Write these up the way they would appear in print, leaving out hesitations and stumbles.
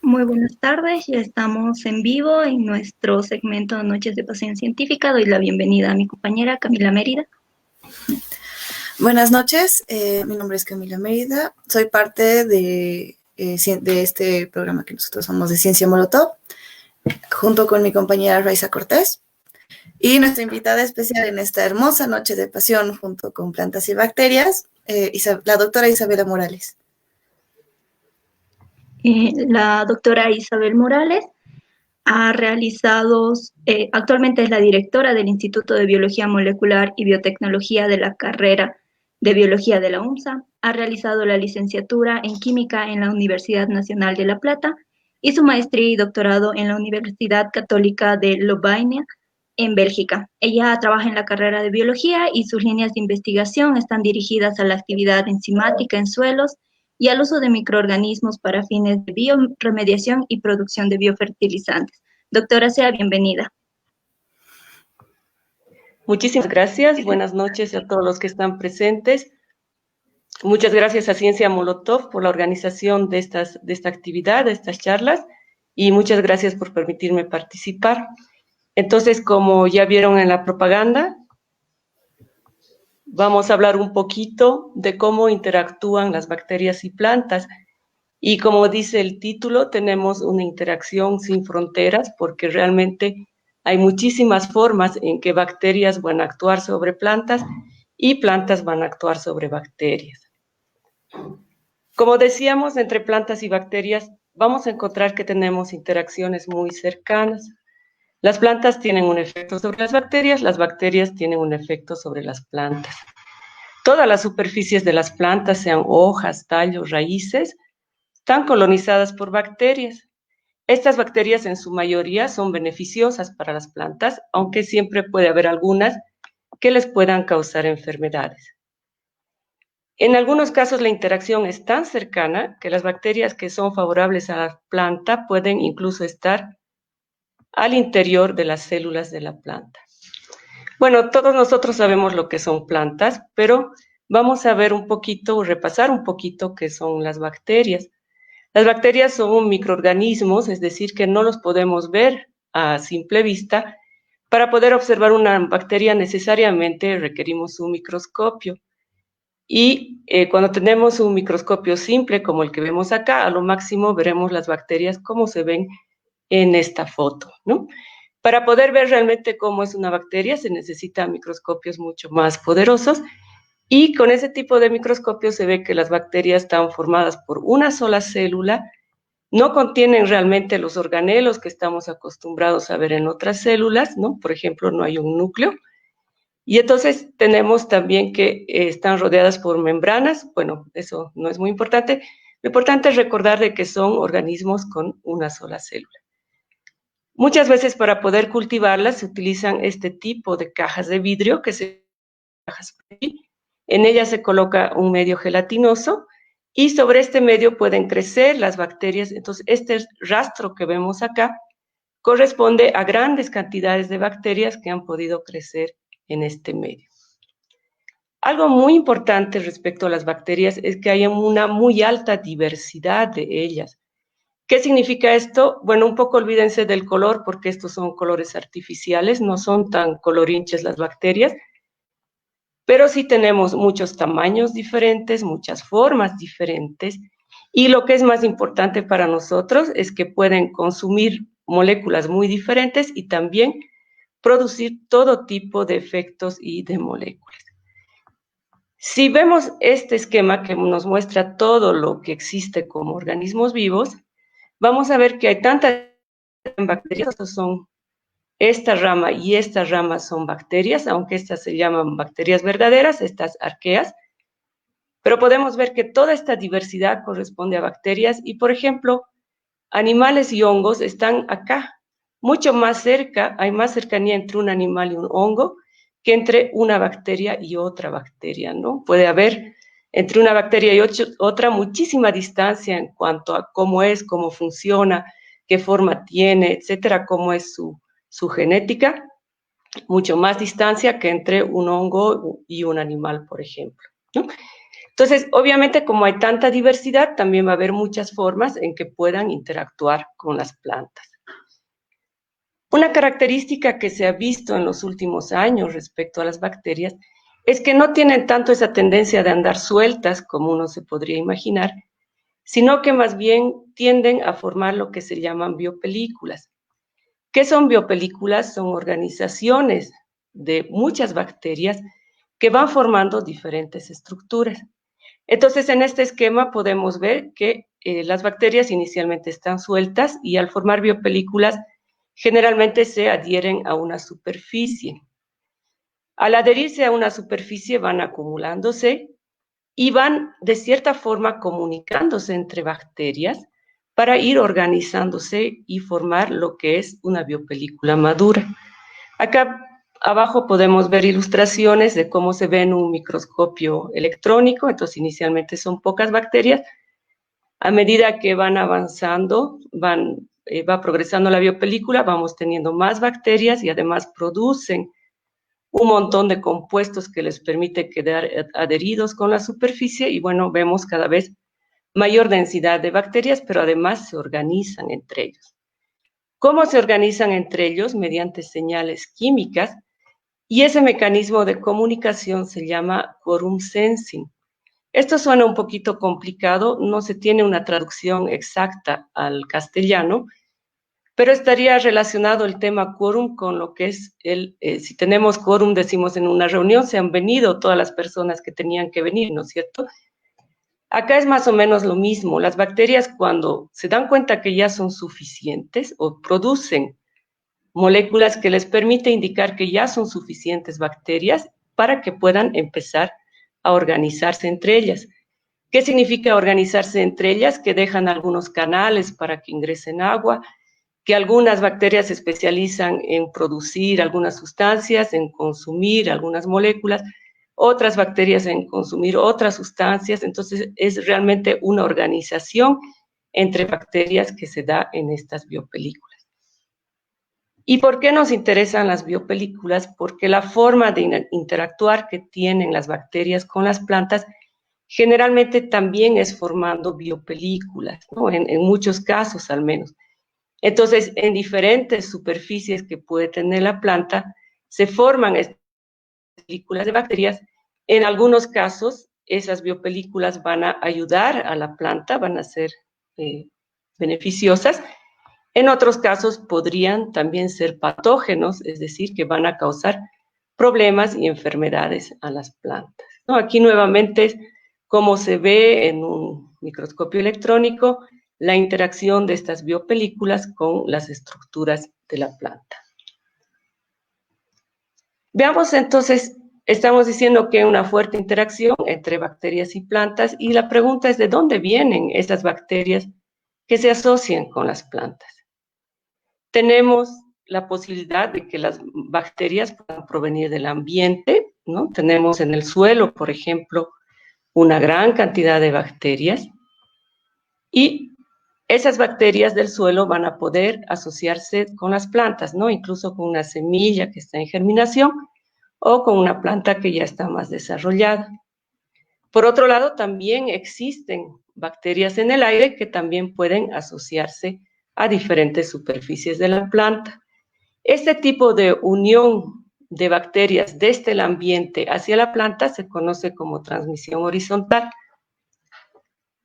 Muy buenas tardes, ya estamos en vivo en nuestro segmento Noches de Pasión Científica. Doy la bienvenida a mi compañera Camila Mérida. Buenas noches, mi nombre es Camila Mérida, soy parte de este programa que nosotros somos de Ciencia Molotov, junto con mi compañera Raiza Cortés, y nuestra invitada especial en esta hermosa noche de pasión junto con plantas y bacterias, la doctora Isabela Morales. La doctora Isabel Morales ha realizado, actualmente es la directora del Instituto de Biología Molecular y Biotecnología de la carrera de Biología de la UNSA, ha realizado la licenciatura en Química en la Universidad Nacional de La Plata y su maestría y doctorado en la Universidad Católica de Lovaina, en Bélgica. Ella trabaja en la carrera de Biología y sus líneas de investigación están dirigidas a la actividad enzimática en suelos y al uso de microorganismos para fines de bioremediación y producción de biofertilizantes. Doctora, sea bienvenida. Muchísimas gracias. Buenas noches a todos los que están presentes. Muchas gracias a Ciencia Molotov por la organización de esta actividad, de estas charlas, y muchas gracias por permitirme participar. Entonces, como ya vieron en la propaganda, vamos a hablar un poquito de cómo interactúan las bacterias y plantas. Y como dice el título, tenemos una interacción sin fronteras porque realmente hay muchísimas formas en que bacterias van a actuar sobre plantas y plantas van a actuar sobre bacterias. Como decíamos, entre plantas y bacterias vamos a encontrar que tenemos interacciones muy cercanas. Las plantas tienen un efecto sobre las bacterias tienen un efecto sobre las plantas. Todas las superficies de las plantas, sean hojas, tallos, raíces, están colonizadas por bacterias. Estas bacterias en su mayoría son beneficiosas para las plantas, aunque siempre puede haber algunas que les puedan causar enfermedades. En algunos casos la interacción es tan cercana que las bacterias que son favorables a la planta pueden incluso estar al interior de las células de la planta. Bueno, todos nosotros sabemos lo que son plantas, pero vamos a ver un poquito, repasar un poquito qué son las bacterias. Las bacterias son microorganismos, es decir, que no los podemos ver a simple vista. Para poder observar una bacteria necesariamente requerimos un microscopio. Y cuando tenemos un microscopio simple, como el que vemos acá, a lo máximo veremos las bacterias como se ven en esta foto, ¿no? Para poder ver realmente cómo es una bacteria se necesitan microscopios mucho más poderosos. Y con ese tipo de microscopio se ve que las bacterias están formadas por una sola célula, no contienen realmente los organelos que estamos acostumbrados a ver en otras células, ¿no? Por ejemplo, no hay un núcleo. Y entonces tenemos también que están rodeadas por membranas. Bueno, eso no es muy importante. Lo importante es recordar de que son organismos con una sola célula. Muchas veces para poder cultivarlas se utilizan este tipo de cajas de vidrio que se cajas. En ellas se coloca un medio gelatinoso y sobre este medio pueden crecer las bacterias. Entonces, este rastro que vemos acá corresponde a grandes cantidades de bacterias que han podido crecer en este medio. Algo muy importante respecto a las bacterias es que hay una muy alta diversidad de ellas. ¿Qué significa esto? Bueno, un poco olvídense del color porque estos son colores artificiales, no son tan colorinches las bacterias, pero sí tenemos muchos tamaños diferentes, muchas formas diferentes, y lo que es más importante para nosotros es que pueden consumir moléculas muy diferentes y también producir todo tipo de efectos y de moléculas. Si vemos este esquema que nos muestra todo lo que existe como organismos vivos, vamos a ver que hay tantas bacterias, son esta rama y esta rama son bacterias, aunque estas se llaman bacterias verdaderas, estas arqueas, pero podemos ver que toda esta diversidad corresponde a bacterias y, por ejemplo, animales y hongos están acá, mucho más cerca, hay más cercanía entre un animal y un hongo que entre una bacteria y otra bacteria, ¿no? Puede haber entre una bacteria y otra muchísima distancia en cuanto a cómo es, cómo funciona, qué forma tiene, etcétera, cómo es su genética, mucho más distancia que entre un hongo y un animal, por ejemplo, ¿no? Entonces, obviamente, como hay tanta diversidad, también va a haber muchas formas en que puedan interactuar con las plantas. Una característica que se ha visto en los últimos años respecto a las bacterias es que no tienen tanto esa tendencia de andar sueltas como uno se podría imaginar, sino que más bien tienden a formar lo que se llaman biopelículas. ¿Qué son biopelículas? Son organizaciones de muchas bacterias que van formando diferentes estructuras. Entonces, en este esquema podemos ver que las bacterias inicialmente están sueltas y al formar biopelículas generalmente se adhieren a una superficie. Al adherirse a una superficie van acumulándose y van de cierta forma comunicándose entre bacterias para ir organizándose y formar lo que es una biopelícula madura. Acá abajo podemos ver ilustraciones de cómo se ve en un microscopio electrónico. Entonces, inicialmente son pocas bacterias. A medida que van avanzando, va progresando la biopelícula, vamos teniendo más bacterias y además producen un montón de compuestos que les permite quedar adheridos con la superficie y bueno, vemos cada vez mayor densidad de bacterias, pero además se organizan entre ellos. ¿Cómo se organizan entre ellos? Mediante señales químicas, y ese mecanismo de comunicación se llama quorum sensing. Esto suena un poquito complicado, no se tiene una traducción exacta al castellano, pero estaría relacionado el tema quórum con lo que es si tenemos quórum, decimos en una reunión, se han venido todas las personas que tenían que venir, ¿no es cierto? Acá es más o menos lo mismo. Las bacterias, cuando se dan cuenta que ya son suficientes o producen moléculas que les permite indicar que ya son suficientes bacterias para que puedan empezar a organizarse entre ellas. ¿Qué significa organizarse entre ellas? Que dejan algunos canales para que ingresen agua, que algunas bacterias se especializan en producir algunas sustancias, en consumir algunas moléculas, otras bacterias en consumir otras sustancias. Entonces, es realmente una organización entre bacterias que se da en estas biopelículas. ¿Y por qué nos interesan las biopelículas? Porque la forma de interactuar que tienen las bacterias con las plantas generalmente también es formando biopelículas, ¿no? En muchos casos al menos. Entonces, en diferentes superficies que puede tener la planta, se forman estas películas de bacterias. En algunos casos, esas biopelículas van a ayudar a la planta, van a ser beneficiosas. En otros casos podrían también ser patógenos, es decir, que van a causar problemas y enfermedades a las plantas, ¿no? Aquí nuevamente, como se ve en un microscopio electrónico, la interacción de estas biopelículas con las estructuras de la planta. Veamos entonces, estamos diciendo que hay una fuerte interacción entre bacterias y plantas y la pregunta es ¿de dónde vienen esas bacterias que se asocian con las plantas? Tenemos la posibilidad de que las bacterias puedan provenir del ambiente, ¿no? Tenemos en el suelo, por ejemplo, una gran cantidad de bacterias y esas bacterias del suelo van a poder asociarse con las plantas, ¿no? Incluso con una semilla que está en germinación o con una planta que ya está más desarrollada. Por otro lado, también existen bacterias en el aire que también pueden asociarse a diferentes superficies de la planta. Este tipo de unión de bacterias desde el ambiente hacia la planta se conoce como transmisión horizontal.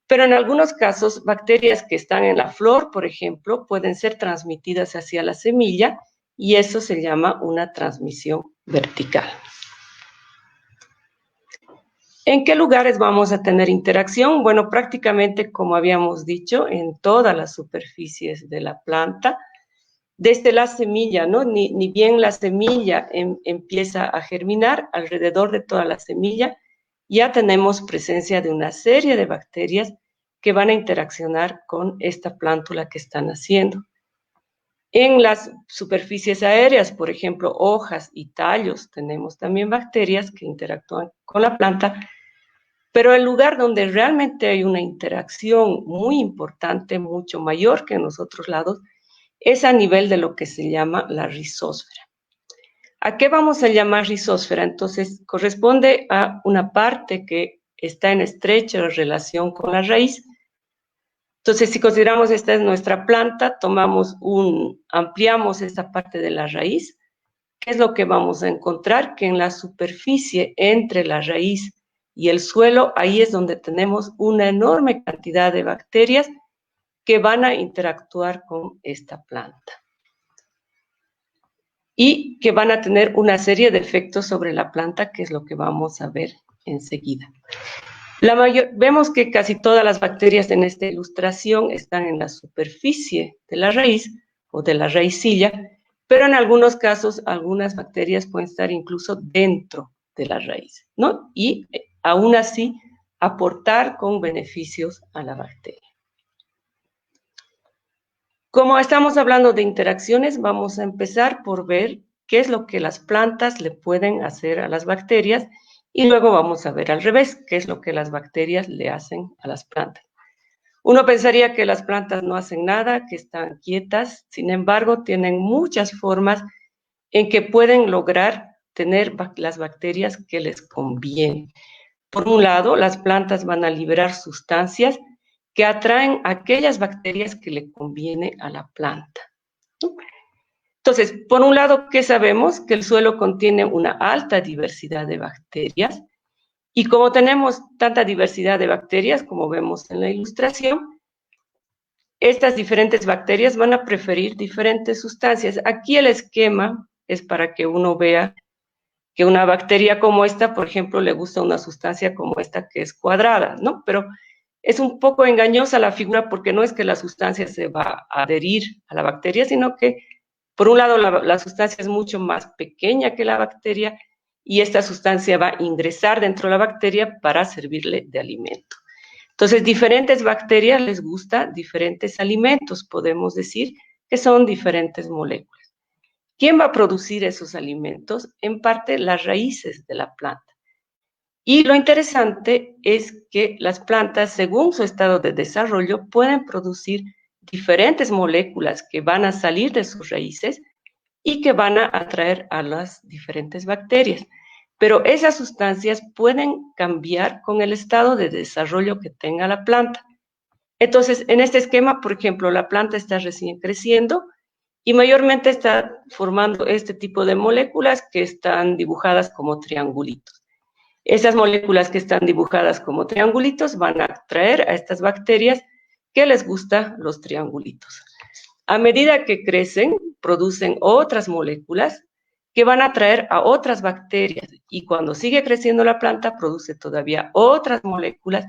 Pero en algunos casos, bacterias que están en la flor, por ejemplo, pueden ser transmitidas hacia la semilla y eso se llama una transmisión vertical. ¿En qué lugares vamos a tener interacción? Bueno, prácticamente, como habíamos dicho, en todas las superficies de la planta, desde la semilla, ¿no? Ni bien la semilla empieza a germinar, alrededor de toda la semilla ya tenemos presencia de una serie de bacterias que van a interaccionar con esta plántula que están haciendo. En las superficies aéreas, por ejemplo, hojas y tallos, tenemos también bacterias que interactúan con la planta, pero el lugar donde realmente hay una interacción muy importante, mucho mayor que en los otros lados, es a nivel de lo que se llama la rizósfera. ¿A qué vamos a llamar rizósfera? Entonces, corresponde a una parte que está en estrecha relación con la raíz. Entonces, si consideramos esta es nuestra planta, ampliamos esta parte de la raíz. ¿Qué es lo que vamos a encontrar? Que en la superficie entre la raíz y el suelo, ahí es donde tenemos una enorme cantidad de bacterias que van a interactuar con esta planta y que van a tener una serie de efectos sobre la planta, que es lo que vamos a ver enseguida. Vemos que casi todas las bacterias en esta ilustración están en la superficie de la raíz o de la raicilla, pero en algunos casos algunas bacterias pueden estar incluso dentro de la raíz, ¿no? Y aún así aportar con beneficios a la bacteria. Como estamos hablando de interacciones, vamos a empezar por ver qué es lo que las plantas le pueden hacer a las bacterias y luego vamos a ver al revés, qué es lo que las bacterias le hacen a las plantas. Uno pensaría que las plantas no hacen nada, que están quietas, sin embargo, tienen muchas formas en que pueden lograr tener las bacterias que les convienen. Por un lado, las plantas van a liberar sustancias que atraen aquellas bacterias que le conviene a la planta. Entonces, por un lado, ¿qué sabemos? Que el suelo contiene una alta diversidad de bacterias y como tenemos tanta diversidad de bacterias, como vemos en la ilustración, estas diferentes bacterias van a preferir diferentes sustancias. Aquí el esquema es para que uno vea que una bacteria como esta, por ejemplo, le gusta una sustancia como esta que es cuadrada, ¿no? Pero es un poco engañosa la figura porque no es que la sustancia se va a adherir a la bacteria, sino que, por un lado, la sustancia es mucho más pequeña que la bacteria y esta sustancia va a ingresar dentro de la bacteria para servirle de alimento. Entonces, diferentes bacterias les gusta diferentes alimentos, podemos decir que son diferentes moléculas. ¿Quién va a producir esos alimentos? En parte, las raíces de la planta. Y lo interesante es que las plantas, según su estado de desarrollo, pueden producir diferentes moléculas que van a salir de sus raíces y que van a atraer a las diferentes bacterias. Pero esas sustancias pueden cambiar con el estado de desarrollo que tenga la planta. Entonces, en este esquema, por ejemplo, la planta está recién creciendo y mayormente está formando este tipo de moléculas que están dibujadas como triangulitos. Esas moléculas que están dibujadas como triangulitos van a atraer a estas bacterias que les gustan los triangulitos. A medida que crecen, producen otras moléculas que van a atraer a otras bacterias y cuando sigue creciendo la planta produce todavía otras moléculas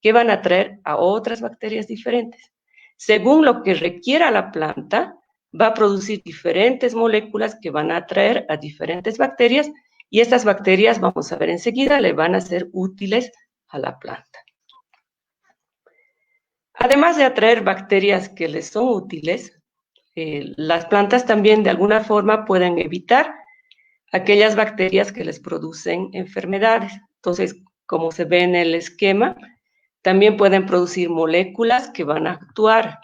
que van a atraer a otras bacterias diferentes. Según lo que requiera la planta, va a producir diferentes moléculas que van a atraer a diferentes bacterias y estas bacterias, vamos a ver enseguida, le van a ser útiles a la planta. Además de atraer bacterias que les son útiles, las plantas también de alguna forma pueden evitar aquellas bacterias que les producen enfermedades. Entonces, como se ve en el esquema, también pueden producir moléculas que van a actuar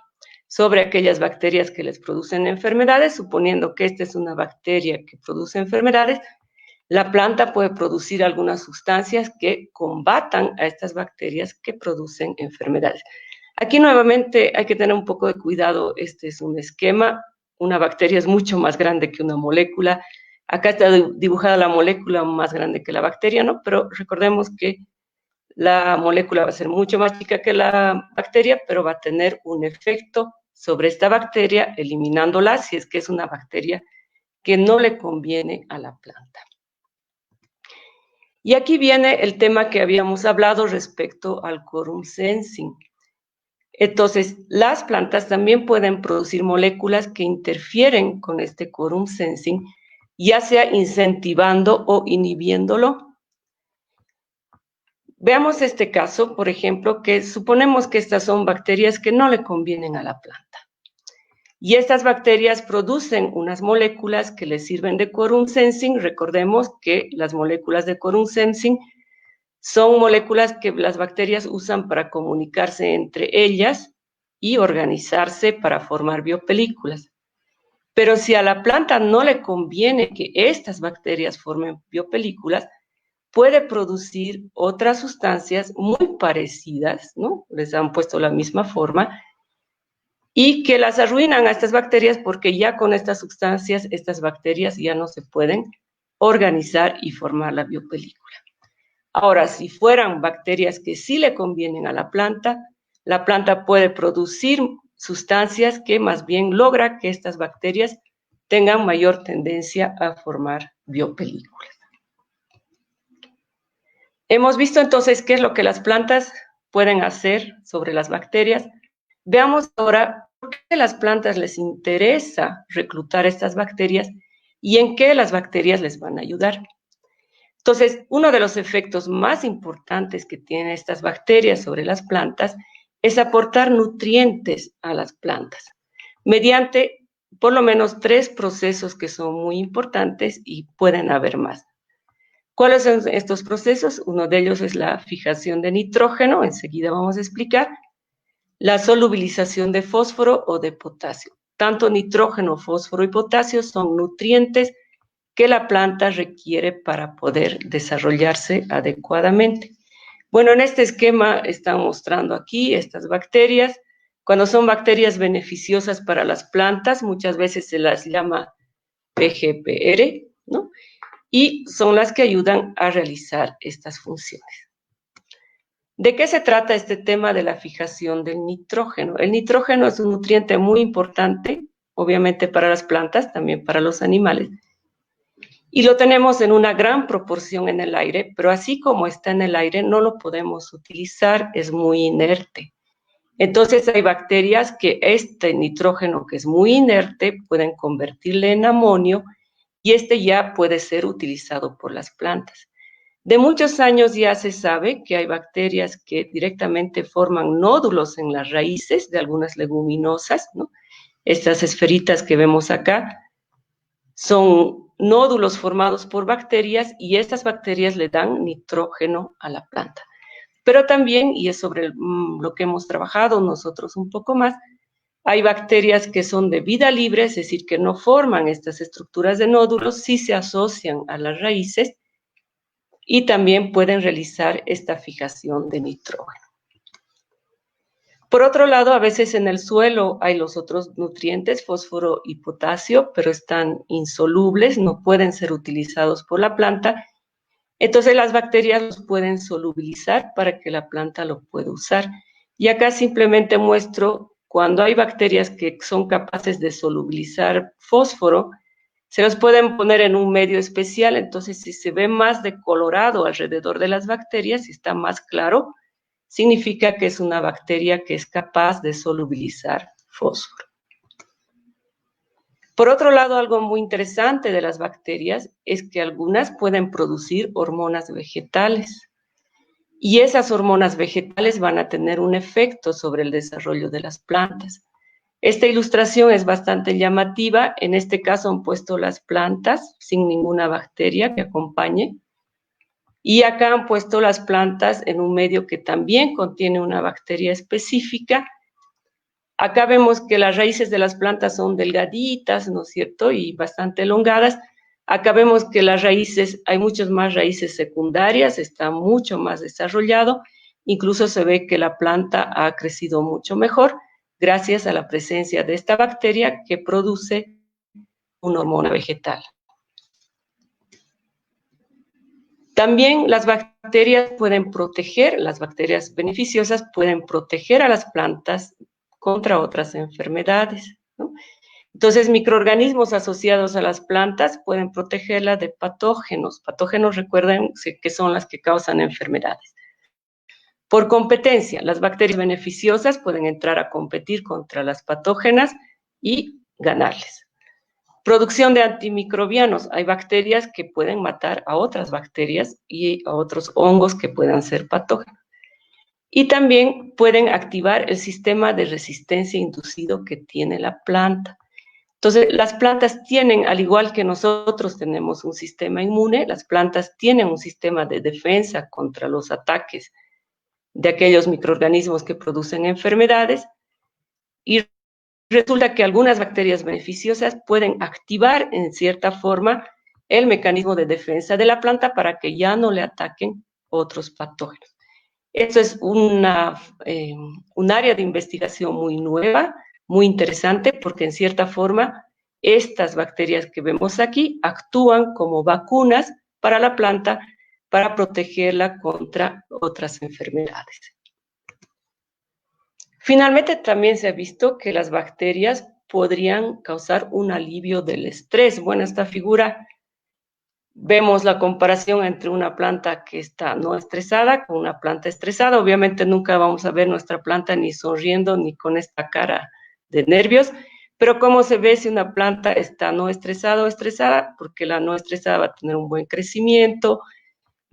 sobre aquellas bacterias que les producen enfermedades, suponiendo que esta es una bacteria que produce enfermedades, la planta puede producir algunas sustancias que combatan a estas bacterias que producen enfermedades. Aquí nuevamente hay que tener un poco de cuidado, este es un esquema, una bacteria es mucho más grande que una molécula, acá está dibujada la molécula más grande que la bacteria, ¿no? Pero recordemos que la molécula va a ser mucho más chica que la bacteria, pero va a tener un efecto sobre esta bacteria, eliminándola si es que es una bacteria que no le conviene a la planta. Y aquí viene el tema que habíamos hablado respecto al quorum sensing. Entonces, las plantas también pueden producir moléculas que interfieren con este quorum sensing, ya sea incentivando o inhibiéndolo. Veamos este caso, por ejemplo, que suponemos que estas son bacterias que no le convienen a la planta. Y estas bacterias producen unas moléculas que les sirven de quorum sensing. Recordemos que las moléculas de quorum sensing son moléculas que las bacterias usan para comunicarse entre ellas y organizarse para formar biopelículas. Pero si a la planta no le conviene que estas bacterias formen biopelículas, puede producir otras sustancias muy parecidas, ¿no? Les han puesto la misma forma, y que las arruinan a estas bacterias porque ya con estas sustancias, estas bacterias ya no se pueden organizar y formar la biopelícula. Ahora, si fueran bacterias que sí le convienen a la planta puede producir sustancias que más bien logra que estas bacterias tengan mayor tendencia a formar biopelículas. Hemos visto entonces qué es lo que las plantas pueden hacer sobre las bacterias. Veamos ahora por qué a las plantas les interesa reclutar estas bacterias y en qué las bacterias les van a ayudar. Entonces, uno de los efectos más importantes que tienen estas bacterias sobre las plantas es aportar nutrientes a las plantas mediante por lo menos 3 procesos que son muy importantes y pueden haber más. ¿Cuáles son estos procesos? Uno de ellos es la fijación de nitrógeno, enseguida vamos a explicar, la solubilización de fósforo o de potasio. Tanto nitrógeno, fósforo y potasio son nutrientes que la planta requiere para poder desarrollarse adecuadamente. Bueno, en este esquema están mostrando aquí estas bacterias. Cuando son bacterias beneficiosas para las plantas, muchas veces se las llama PGPR, ¿no? Y son las que ayudan a realizar estas funciones. ¿De qué se trata este tema de la fijación del nitrógeno? El nitrógeno es un nutriente muy importante, obviamente para las plantas, también para los animales, y lo tenemos en una gran proporción en el aire, pero así como está en el aire no lo podemos utilizar, es muy inerte. Entonces hay bacterias que este nitrógeno, que es muy inerte, pueden convertirle en amonio y este ya puede ser utilizado por las plantas. De muchos años ya se sabe que hay bacterias que directamente forman nódulos en las raíces de algunas leguminosas, ¿no? Estas esferitas que vemos acá son nódulos formados por bacterias y estas bacterias le dan nitrógeno a la planta. Pero también, y es sobre lo que hemos trabajado nosotros un poco más, hay bacterias que son de vida libre, es decir, que no forman estas estructuras de nódulos, sí se asocian a las raíces y también pueden realizar esta fijación de nitrógeno. Por otro lado, a veces en el suelo hay los otros nutrientes, fósforo y potasio, pero están insolubles, no pueden ser utilizados por la planta. Entonces las bacterias los pueden solubilizar para que la planta lo pueda usar. Y acá simplemente muestro cuando hay bacterias que son capaces de solubilizar fósforo, se los pueden poner en un medio especial, entonces si se ve más de colorado alrededor de las bacterias, si está más claro, significa que es una bacteria que es capaz de solubilizar fósforo. Por otro lado, algo muy interesante de las bacterias es que algunas pueden producir hormonas vegetales y esas hormonas vegetales van a tener un efecto sobre el desarrollo de las plantas. Esta ilustración es bastante llamativa, en este caso han puesto las plantas sin ninguna bacteria que acompañe. Y acá han puesto las plantas en un medio que también contiene una bacteria específica. Acá vemos que las raíces de las plantas son delgaditas, ¿no es cierto? Y bastante elongadas. Acá vemos que las raíces, hay muchas más raíces secundarias, está mucho más desarrollado. Incluso se ve que la planta ha crecido mucho mejor gracias a la presencia de esta bacteria que produce una hormona vegetal. También las bacterias pueden proteger, las bacterias beneficiosas pueden proteger a las plantas contra otras enfermedades, ¿no? Entonces, microorganismos asociados a las plantas pueden protegerlas de patógenos. Patógenos, recuerden que son las que causan enfermedades. Por competencia, las bacterias beneficiosas pueden entrar a competir contra las patógenas y ganarles. Producción de antimicrobianos. Hay bacterias que pueden matar a otras bacterias y a otros hongos que puedan ser patógenos. Y también pueden activar el sistema de resistencia inducido que tiene la planta. Entonces, las plantas tienen, al igual que nosotros tenemos un sistema inmune, las plantas tienen un sistema de defensa contra los ataques de aquellos microorganismos que producen enfermedades y resulta que algunas bacterias beneficiosas pueden activar en cierta forma el mecanismo de defensa de la planta para que ya no le ataquen otros patógenos. Esto es un área de investigación muy nueva, muy interesante, porque en cierta forma estas bacterias que vemos aquí actúan como vacunas para la planta para protegerla contra otras enfermedades. Finalmente, también se ha visto que las bacterias podrían causar un alivio del estrés. Bueno, esta figura vemos la comparación entre una planta que está no estresada con una planta estresada. Obviamente nunca vamos a ver nuestra planta ni sonriendo ni con esta cara de nervios, pero ¿cómo se ve si una planta está no estresada o estresada? Porque la no estresada va a tener un buen crecimiento,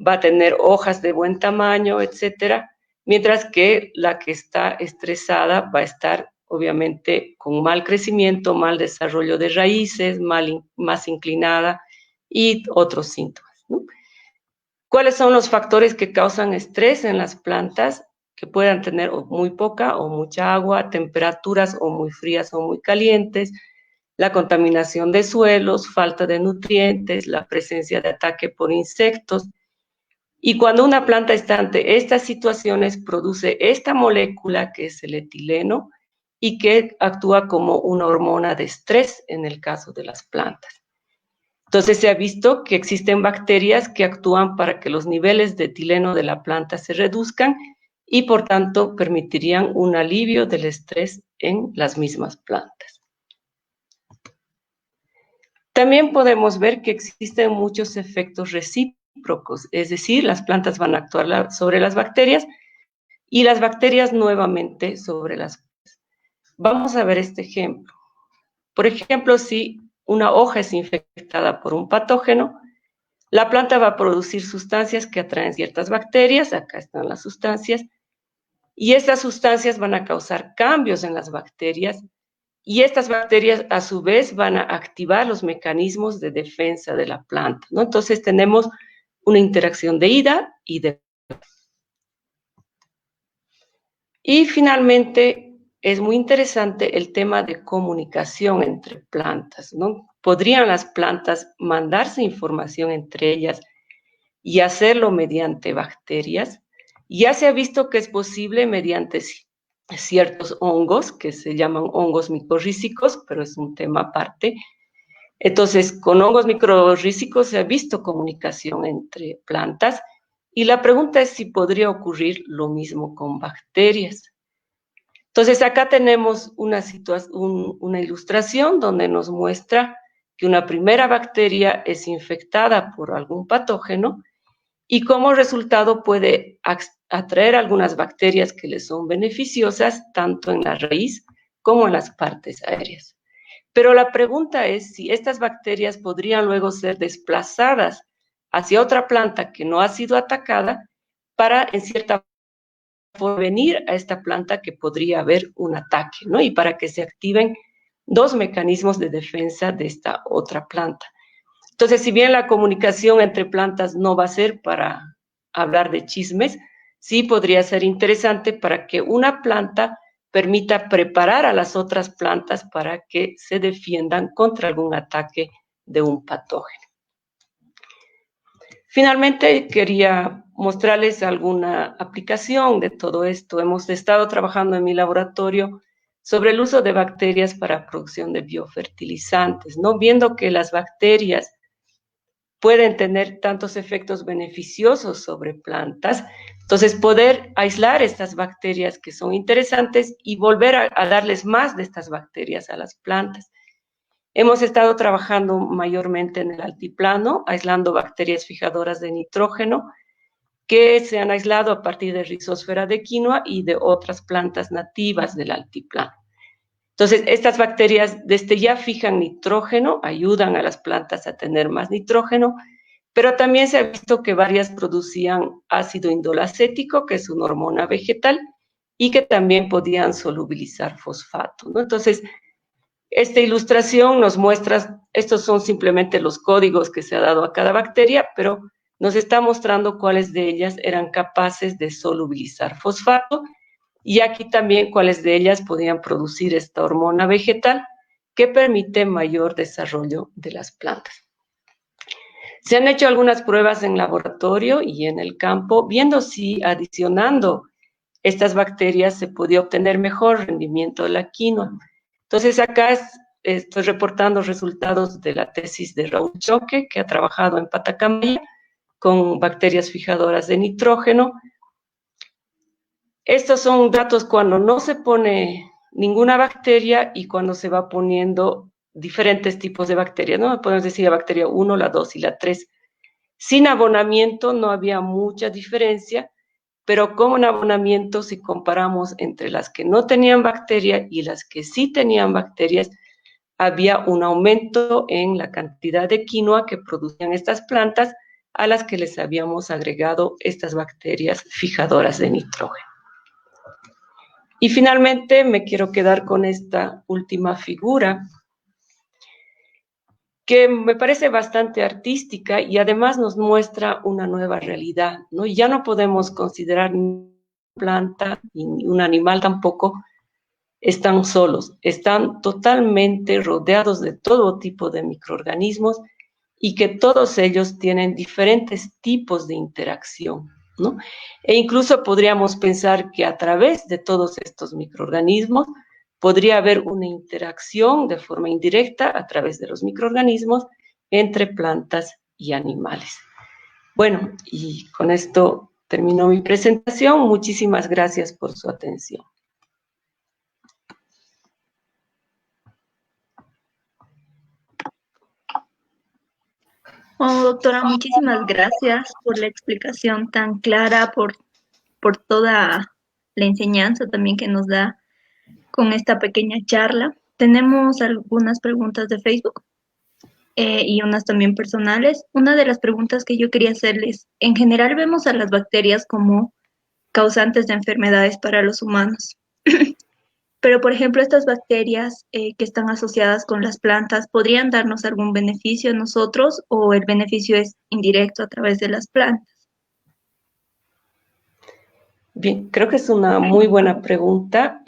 va a tener hojas de buen tamaño, etcétera, mientras que la que está estresada va a estar obviamente con mal crecimiento, mal desarrollo de raíces, más inclinada y otros síntomas, ¿no? ¿Cuáles son los factores que causan estrés en las plantas? Que puedan tener muy poca o mucha agua, temperaturas o muy frías o muy calientes, la contaminación de suelos, falta de nutrientes, la presencia de ataque por insectos. Y cuando una planta está ante estas situaciones, produce esta molécula que es el etileno y que actúa como una hormona de estrés en el caso de las plantas. Entonces se ha visto que existen bacterias que actúan para que los niveles de etileno de la planta se reduzcan y por tanto permitirían un alivio del estrés en las mismas plantas. También podemos ver que existen muchos efectos recíprocos, es decir, las plantas van a actuar sobre las bacterias y las bacterias nuevamente sobre las plantas. Vamos a ver este ejemplo. Por ejemplo, si una hoja es infectada por un patógeno, la planta va a producir sustancias que atraen ciertas bacterias, acá están las sustancias, y estas sustancias van a causar cambios en las bacterias, y estas bacterias a su vez van a activar los mecanismos de defensa de la planta, ¿no? Entonces tenemos una interacción de ida y de... Y finalmente, es muy interesante el tema de comunicación entre plantas, ¿no? ¿Podrían las plantas mandarse información entre ellas y hacerlo mediante bacterias? Ya se ha visto que es posible mediante ciertos hongos, que se llaman hongos micorrízicos, pero es un tema aparte. Entonces, con hongos micorrízicos se ha visto comunicación entre plantas y la pregunta es si podría ocurrir lo mismo con bacterias. Entonces, acá tenemos una ilustración donde nos muestra que una primera bacteria es infectada por algún patógeno y como resultado puede atraer algunas bacterias que le son beneficiosas tanto en la raíz como en las partes aéreas. Pero la pregunta es si estas bacterias podrían luego ser desplazadas hacia otra planta que no ha sido atacada para, en cierta forma, venir a esta planta que podría haber un ataque, ¿no? Y para que se activen dos mecanismos de defensa de esta otra planta. Entonces, si bien la comunicación entre plantas no va a ser para hablar de chismes, sí podría ser interesante para que una planta permita preparar a las otras plantas para que se defiendan contra algún ataque de un patógeno. Finalmente, quería mostrarles alguna aplicación de todo esto. Hemos estado trabajando en mi laboratorio sobre el uso de bacterias para producción de biofertilizantes, ¿no? Viendo que las bacterias pueden tener tantos efectos beneficiosos sobre plantas, entonces poder aislar estas bacterias que son interesantes y volver a darles más de estas bacterias a las plantas. Hemos estado trabajando mayormente en el altiplano, aislando bacterias fijadoras de nitrógeno que se han aislado a partir de Rhizosfera de quinoa y de otras plantas nativas del altiplano. Entonces, estas bacterias desde ya fijan nitrógeno, ayudan a las plantas a tener más nitrógeno, pero también se ha visto que varias producían ácido indolacético, que es una hormona vegetal, y que también podían solubilizar fosfato, ¿no? Entonces, esta ilustración nos muestra, estos son simplemente los códigos que se ha dado a cada bacteria, pero nos está mostrando cuáles de ellas eran capaces de solubilizar fosfato, y aquí también cuáles de ellas podían producir esta hormona vegetal que permite mayor desarrollo de las plantas. Se han hecho algunas pruebas en laboratorio y en el campo, viendo si adicionando estas bacterias se podía obtener mejor rendimiento de la quinoa. Entonces acá estoy reportando resultados de la tesis de Raúl Choque, que ha trabajado en Patacamaya con bacterias fijadoras de nitrógeno. Estos son datos cuando no se pone ninguna bacteria y cuando se va poniendo diferentes tipos de bacterias, ¿no? Podemos decir la bacteria 1, la 2 y la 3. Sin abonamiento no había mucha diferencia, pero con abonamiento, si comparamos entre las que no tenían bacteria y las que sí tenían bacterias, había un aumento en la cantidad de quinoa que producían estas plantas a las que les habíamos agregado estas bacterias fijadoras de nitrógeno. Y finalmente me quiero quedar con esta última figura, que me parece bastante artística y además nos muestra una nueva realidad, ¿no? Y ya no podemos considerar ni una planta ni un animal tampoco están solos, están totalmente rodeados de todo tipo de microorganismos y que todos ellos tienen diferentes tipos de interacción, ¿no? E incluso podríamos pensar que a través de todos estos microorganismos podría haber una interacción de forma indirecta a través de los microorganismos entre plantas y animales. Bueno, y con esto termino mi presentación. Muchísimas gracias por su atención. Oh, doctora, muchísimas gracias por la explicación tan clara, por toda la enseñanza también que nos da con esta pequeña charla. Tenemos algunas preguntas de Facebook y unas también personales. Una de las preguntas que yo quería hacerles, en general vemos a las bacterias como causantes de enfermedades para los humanos. Pero, por ejemplo, estas bacterias que están asociadas con las plantas, ¿podrían darnos algún beneficio a nosotros o el beneficio es indirecto a través de las plantas? Bien, creo que es una muy buena pregunta.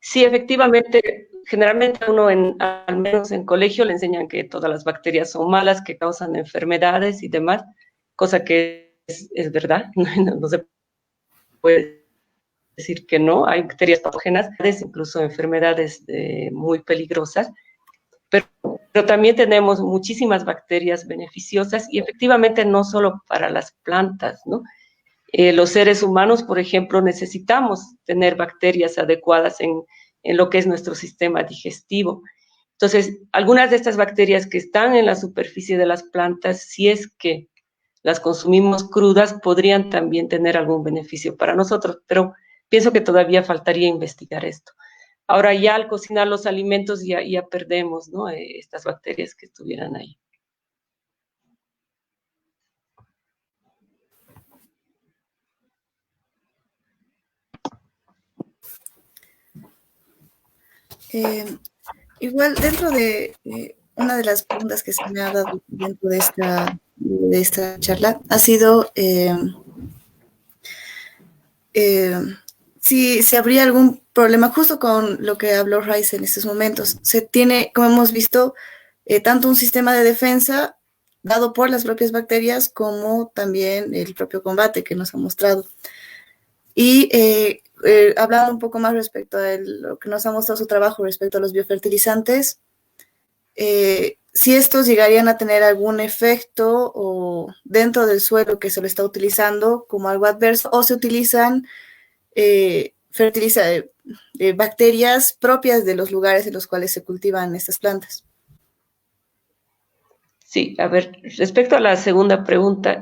Sí, efectivamente, generalmente a uno, al menos en colegio, le enseñan que todas las bacterias son malas, que causan enfermedades y demás, cosa que es verdad, no se puede decir que no. Hay bacterias patógenas, incluso enfermedades muy peligrosas, pero también tenemos muchísimas bacterias beneficiosas y efectivamente no solo para las plantas, ¿no? Los seres humanos, por ejemplo, necesitamos tener bacterias adecuadas en lo que es nuestro sistema digestivo. Entonces, algunas de estas bacterias que están en la superficie de las plantas, si es que las consumimos crudas, podrían también tener algún beneficio para nosotros, pero pienso que todavía faltaría investigar esto. Ahora ya al cocinar los alimentos ya perdemos, ¿no? Estas bacterias que estuvieran ahí. Igual, dentro de una de las preguntas que se me ha dado dentro de esta charla ha sido si habría algún problema justo con lo que habló Raiza en estos momentos. Se tiene, como hemos visto, tanto un sistema de defensa dado por las propias bacterias como también el propio combate que nos ha mostrado. Y hablando un poco más respecto a lo que nos ha mostrado su trabajo respecto a los biofertilizantes, si estos llegarían a tener algún efecto o dentro del suelo que se lo está utilizando como algo adverso, o se utilizan bacterias propias de los lugares en los cuales se cultivan estas plantas. Sí, a ver, respecto a la segunda pregunta,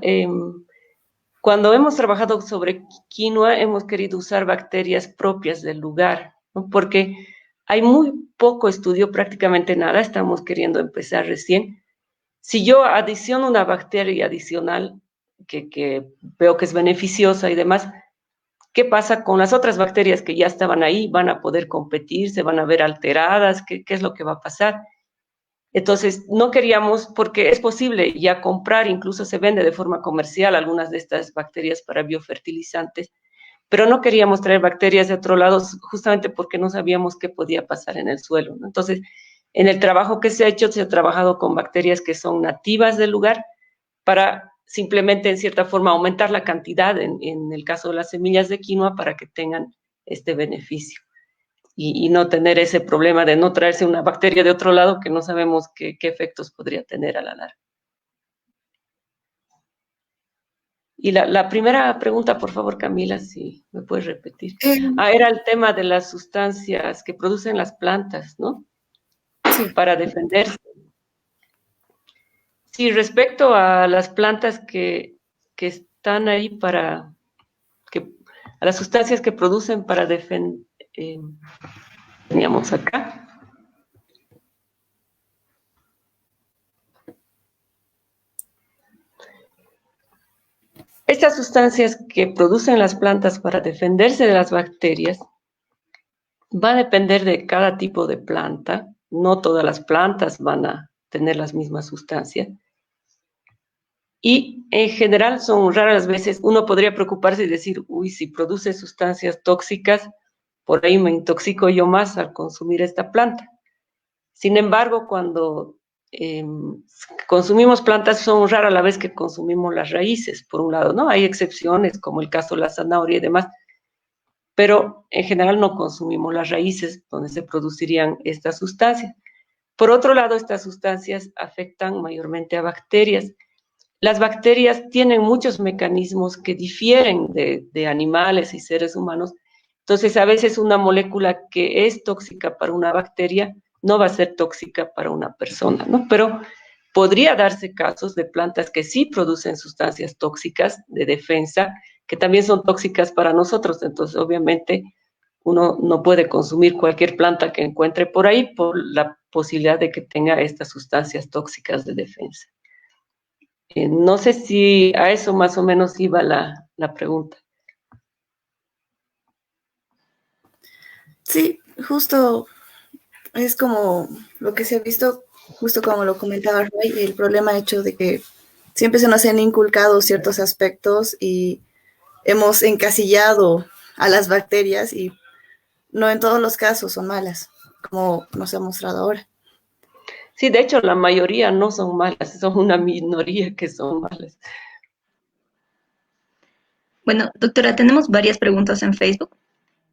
cuando hemos trabajado sobre quinoa, hemos querido usar bacterias propias del lugar, ¿no? Porque hay muy poco estudio, prácticamente nada, estamos queriendo empezar recién. Si yo adiciono una bacteria adicional que veo que es beneficiosa y demás, ¿qué pasa con las otras bacterias que ya estaban ahí? ¿Van a poder competir? ¿Se van a ver alteradas? ¿Qué es lo que va a pasar? Entonces, no queríamos, porque es posible ya comprar, incluso se vende de forma comercial algunas de estas bacterias para biofertilizantes, pero no queríamos traer bacterias de otro lado justamente porque no sabíamos qué podía pasar en el suelo, ¿no? Entonces, en el trabajo que se ha hecho, se ha trabajado con bacterias que son nativas del lugar para simplemente, en cierta forma, aumentar la cantidad en el caso de las semillas de quinoa para que tengan este beneficio y no tener ese problema de no traerse una bacteria de otro lado que no sabemos qué efectos podría tener a la larga. Y la primera pregunta, por favor, Camila, si me puedes repetir. Era el tema de las sustancias que producen las plantas, ¿no? Sí. Para defenderse. Sí, respecto a las plantas que están ahí a las sustancias que producen para defender, teníamos acá. Estas sustancias que producen las plantas para defenderse de las bacterias va a depender de cada tipo de planta. No todas las plantas van a tener las mismas sustancias. Y en general son raras las veces, uno podría preocuparse y decir, uy, si produce sustancias tóxicas, por ahí me intoxico yo más al consumir esta planta. Sin embargo, cuando consumimos plantas, son raras la vez que consumimos las raíces, por un lado, ¿no? Hay excepciones, como el caso de la zanahoria y demás, pero en general no consumimos las raíces donde se producirían estas sustancias. Por otro lado, estas sustancias afectan mayormente a bacterias. Las bacterias tienen muchos mecanismos que difieren de animales y seres humanos. Entonces, a veces una molécula que es tóxica para una bacteria no va a ser tóxica para una persona, ¿no? Pero podría darse casos de plantas que sí producen sustancias tóxicas de defensa, que también son tóxicas para nosotros. Entonces, obviamente, uno no puede consumir cualquier planta que encuentre por ahí por la posibilidad de que tenga estas sustancias tóxicas de defensa. No sé si a eso más o menos iba la pregunta. Sí, justo es como lo que se ha visto, justo como lo comentaba Roy, el problema hecho de que siempre se nos han inculcado ciertos aspectos y hemos encasillado a las bacterias y no en todos los casos son malas, como nos ha mostrado ahora. Sí, de hecho, la mayoría no son malas, son una minoría que son malas. Bueno, doctora, tenemos varias preguntas en Facebook.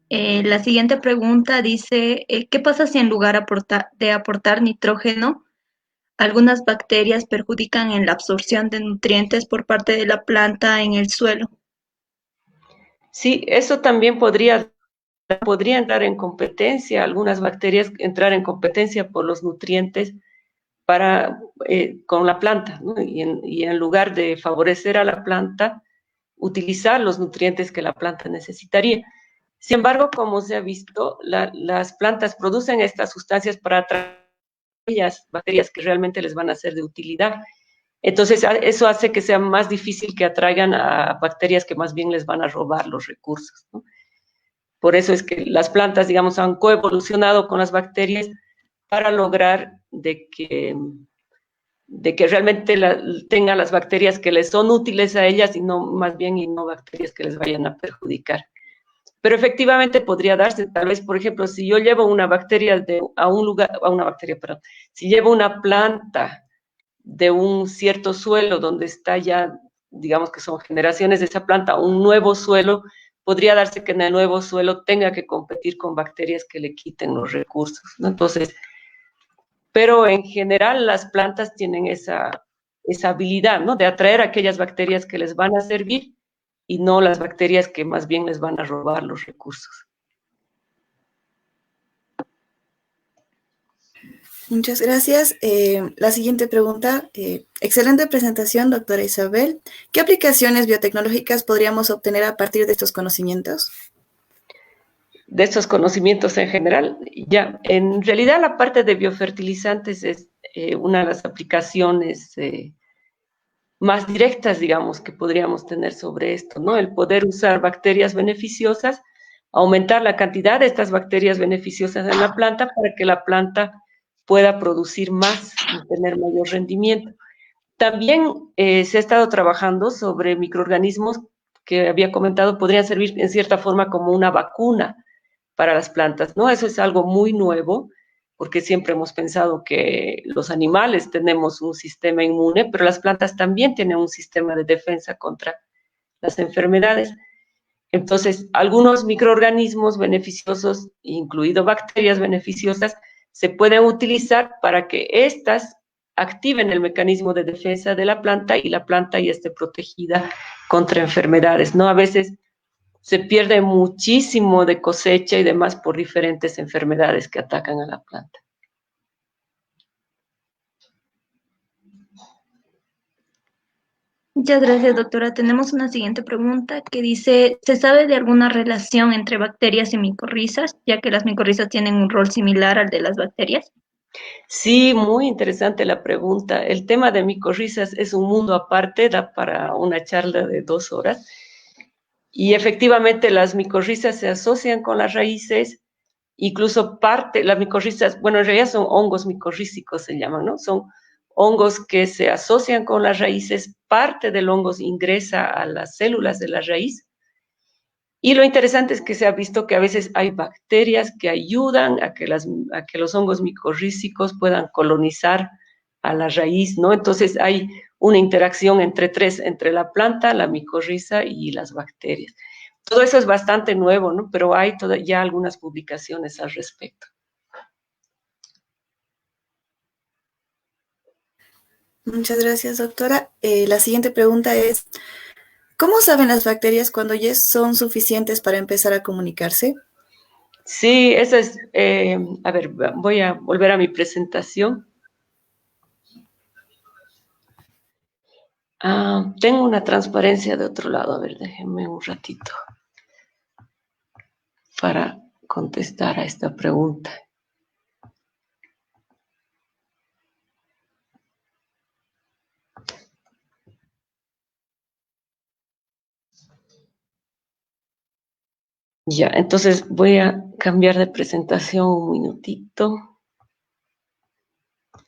La siguiente pregunta dice, ¿qué pasa si en lugar de aportar nitrógeno, algunas bacterias perjudican en la absorción de nutrientes por parte de la planta en el suelo? Sí, eso también podría entrar en competencia, algunas bacterias entrar en competencia por los nutrientes con la planta, ¿no? Y en lugar de favorecer a la planta, utilizar los nutrientes que la planta necesitaría. Sin embargo, como se ha visto, las plantas producen estas sustancias para atraer aquellas bacterias que realmente les van a ser de utilidad. Entonces, eso hace que sea más difícil que atraigan a bacterias que más bien les van a robar los recursos, ¿no? Por eso es que las plantas, digamos, han coevolucionado con las bacterias para lograr de que realmente tengan las bacterias que les son útiles a ellas y no más bien y no bacterias que les vayan a perjudicar. Pero efectivamente podría darse, tal vez, por ejemplo, si yo llevo una bacteria si llevo una planta de un cierto suelo donde está ya, digamos que son generaciones de esa planta, un nuevo suelo, podría darse que en el nuevo suelo tenga que competir con bacterias que le quiten los recursos, ¿no? Entonces, pero en general las plantas tienen esa habilidad, ¿no? De atraer aquellas bacterias que les van a servir y no las bacterias que más bien les van a robar los recursos. Muchas gracias. La siguiente pregunta. Excelente presentación, doctora Isabel. ¿Qué aplicaciones biotecnológicas podríamos obtener a partir de estos conocimientos? De estos conocimientos en general, ya, en realidad la parte de biofertilizantes es una de las aplicaciones más directas, digamos, que podríamos tener sobre esto, ¿no? El poder usar bacterias beneficiosas, aumentar la cantidad de estas bacterias beneficiosas en la planta para que la planta pueda producir más y tener mayor rendimiento. También se ha estado trabajando sobre microorganismos que había comentado podrían servir en cierta forma como una vacuna para las plantas, ¿no? Eso es algo muy nuevo porque siempre hemos pensado que los animales tenemos un sistema inmune, pero las plantas también tienen un sistema de defensa contra las enfermedades. Entonces, algunos microorganismos beneficiosos, incluido bacterias beneficiosas, se pueden utilizar para que éstas activen el mecanismo de defensa de la planta y la planta ya esté protegida contra enfermedades, ¿no? A veces se pierde muchísimo de cosecha y demás por diferentes enfermedades que atacan a la planta. Muchas gracias, doctora. Tenemos una siguiente pregunta que dice, ¿se sabe de alguna relación entre bacterias y micorrizas, ya que las micorrizas tienen un rol similar al de las bacterias? Sí, muy interesante la pregunta. El tema de micorrizas es un mundo aparte, da para una charla de 2 horas. Y efectivamente las micorrizas se asocian con las raíces, incluso las micorrizas, bueno, en realidad son hongos micorrízicos se llaman, ¿no? Son hongos que se asocian con las raíces, parte del hongo ingresa a las células de la raíz. Y lo interesante es que se ha visto que a veces hay bacterias que ayudan a que los hongos micorrízicos puedan colonizar a la raíz, ¿no? Entonces hay una interacción entre tres, entre la planta, la micorriza y las bacterias. Todo eso es bastante nuevo, ¿no? Pero hay ya algunas publicaciones al respecto. Muchas gracias, doctora. La siguiente pregunta es, ¿cómo saben las bacterias cuando ya son suficientes para empezar a comunicarse? Sí, esa es, a ver, voy a volver a mi presentación. Tengo una transparencia de otro lado, a ver, déjenme un ratito para contestar a esta pregunta. Ya, entonces voy a cambiar de presentación un minutito.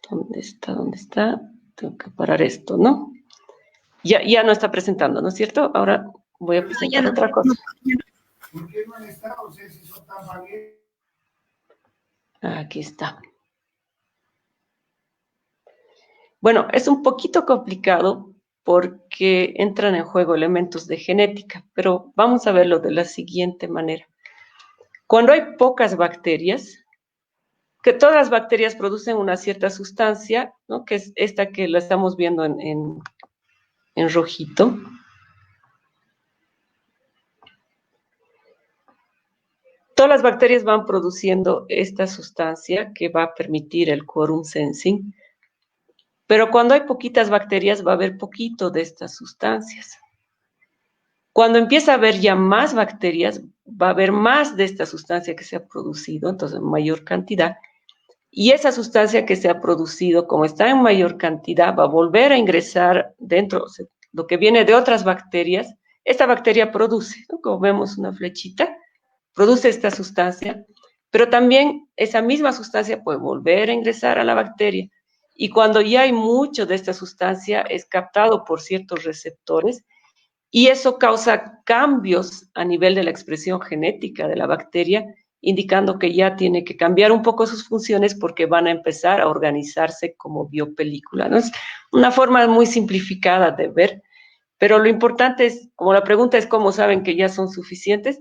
¿Dónde está? ¿Dónde está? Tengo que parar esto, ¿no? Ya no está presentando, ¿no es cierto? Ahora voy a presentar otra cosa. ¿Por qué no han estado? O sea, si son tan valientes. Aquí está. Bueno, es un poquito complicado porque entran en juego elementos de genética, pero vamos a verlo de la siguiente manera. Cuando hay pocas bacterias, que todas las bacterias producen una cierta sustancia, ¿no? Que es esta que la estamos viendo en rojito. Todas las bacterias van produciendo esta sustancia que va a permitir el quorum sensing, pero cuando hay poquitas bacterias va a haber poquito de estas sustancias. Cuando empieza a haber ya más bacterias, va a haber más de esta sustancia que se ha producido, entonces mayor cantidad, y esa sustancia que se ha producido, como está en mayor cantidad, va a volver a ingresar dentro, o sea, lo que viene de otras bacterias. Esta bacteria produce, ¿no? Como vemos una flechita, produce esta sustancia, pero también esa misma sustancia puede volver a ingresar a la bacteria. Y cuando ya hay mucho de esta sustancia, es captado por ciertos receptores y eso causa cambios a nivel de la expresión genética de la bacteria, indicando que ya tiene que cambiar un poco sus funciones porque van a empezar a organizarse como biopelícula, ¿no? Es una forma muy simplificada de ver, pero lo importante es, como la pregunta es cómo saben que ya son suficientes,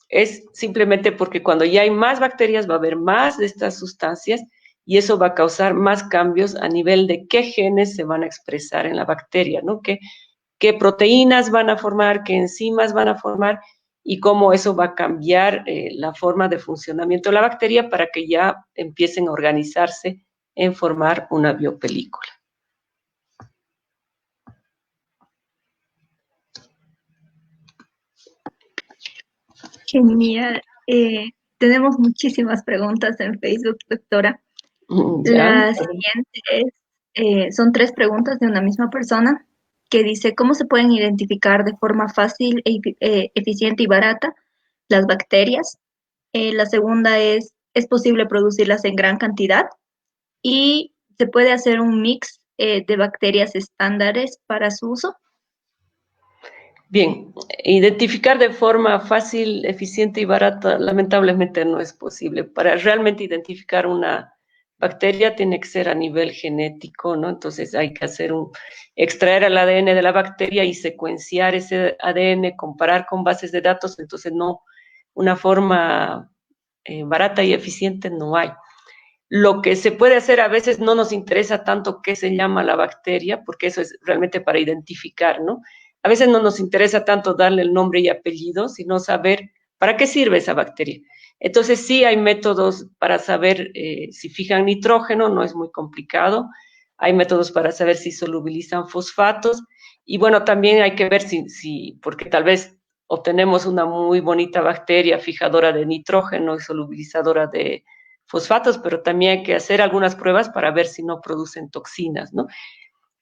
es simplemente porque cuando ya hay más bacterias va a haber más de estas sustancias y eso va a causar más cambios a nivel de qué genes se van a expresar en la bacteria, ¿no? Qué proteínas van a formar, qué enzimas van a formar y cómo eso va a cambiar la forma de funcionamiento de la bacteria para que ya empiecen a organizarse en formar una biopelícula. Genial. Tenemos muchísimas preguntas en Facebook, doctora. ¿Ya? La siguiente son 3 preguntas de una misma persona que dice, ¿cómo se pueden identificar de forma fácil, eficiente y barata las bacterias? La segunda ¿es posible producirlas en gran cantidad? Y ¿se puede hacer un mix de bacterias estándares para su uso? Bien, identificar de forma fácil, eficiente y barata, lamentablemente no es posible. Para realmente identificar una bacteria tiene que ser a nivel genético, ¿no? Entonces hay que extraer el ADN de la bacteria y secuenciar ese ADN, comparar con bases de datos, entonces no, una forma barata y eficiente no hay. Lo que se puede hacer a veces no nos interesa tanto qué se llama la bacteria, porque eso es realmente para identificar, ¿no? A veces no nos interesa tanto darle el nombre y apellido, sino saber para qué sirve esa bacteria. Entonces sí hay métodos para saber si fijan nitrógeno, no es muy complicado. Hay métodos para saber si solubilizan fosfatos. Y bueno, también hay que ver porque tal vez obtenemos una muy bonita bacteria fijadora de nitrógeno y solubilizadora de fosfatos, pero también hay que hacer algunas pruebas para ver si no producen toxinas, ¿no?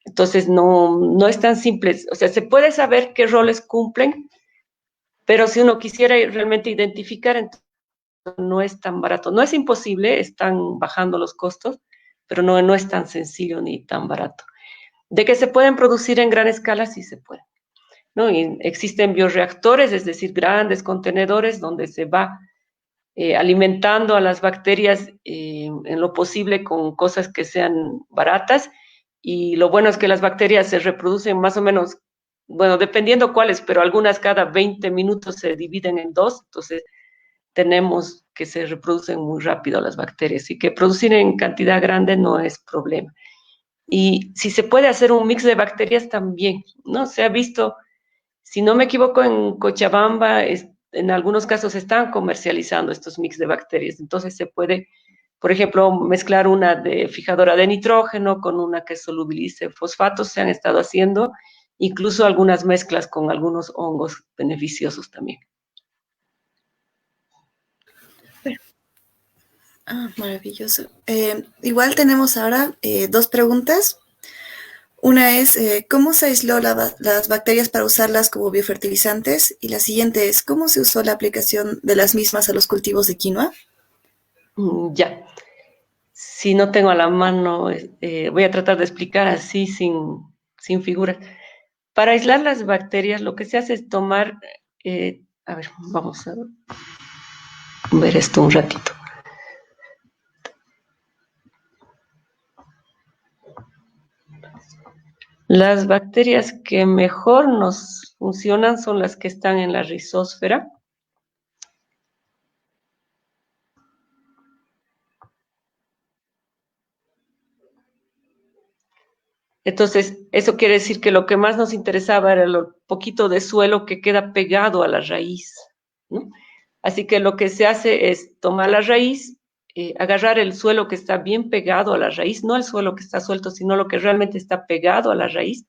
Entonces, no es tan simple. O sea, se puede saber qué roles cumplen, pero si uno quisiera realmente identificar, entonces no es tan barato. No es imposible, están bajando los costos, pero no es tan sencillo ni tan barato. De que se pueden producir en gran escala, sí se puede, ¿no? Y existen bioreactores, es decir, grandes contenedores donde se va alimentando a las bacterias en lo posible con cosas que sean baratas. Y lo bueno es que las bacterias se reproducen más o menos, bueno, dependiendo cuáles, pero algunas cada 20 minutos se dividen en dos, entonces tenemos que se reproducen muy rápido las bacterias y que producir en cantidad grande no es problema. Y si se puede hacer un mix de bacterias también, ¿no? Se ha visto, si no me equivoco, en Cochabamba, en algunos casos se están comercializando estos mix de bacterias. Entonces se puede, por ejemplo, mezclar una de fijadora de nitrógeno con una que solubilice fosfatos, se han estado haciendo, incluso algunas mezclas con algunos hongos beneficiosos también. Maravilloso. Igual tenemos ahora dos preguntas. Una es, ¿cómo se aisló las bacterias para usarlas como biofertilizantes? Y la siguiente es, ¿cómo se usó la aplicación de las mismas a los cultivos de quinoa? Ya. Si no tengo a la mano, voy a tratar de explicar así sin figuras. Para aislar las bacterias, lo que se hace es tomar, a ver, vamos a ver esto un ratito. Las bacterias que mejor nos funcionan son las que están en la rizósfera. Entonces, eso quiere decir que lo que más nos interesaba era lo poquito de suelo que queda pegado a la raíz, ¿no? Así que lo que se hace es tomar la raíz, agarrar el suelo que está bien pegado a la raíz, no el suelo que está suelto, sino lo que realmente está pegado a la raíz,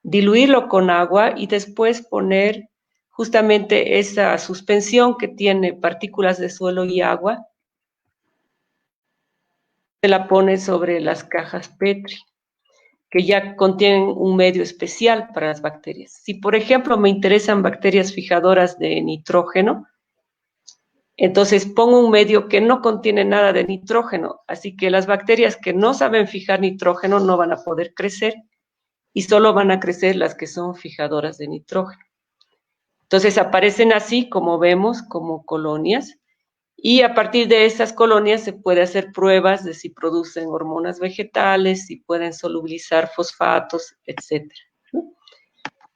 diluirlo con agua y después poner justamente esa suspensión que tiene partículas de suelo y agua, se la pone sobre las cajas Petri, que ya contienen un medio especial para las bacterias. Si, por ejemplo, me interesan bacterias fijadoras de nitrógeno, entonces pongo un medio que no contiene nada de nitrógeno, así que las bacterias que no saben fijar nitrógeno no van a poder crecer y solo van a crecer las que son fijadoras de nitrógeno. Entonces aparecen así, como vemos, como colonias, y a partir de esas colonias se puede hacer pruebas de si producen hormonas vegetales, si pueden solubilizar fosfatos, etc.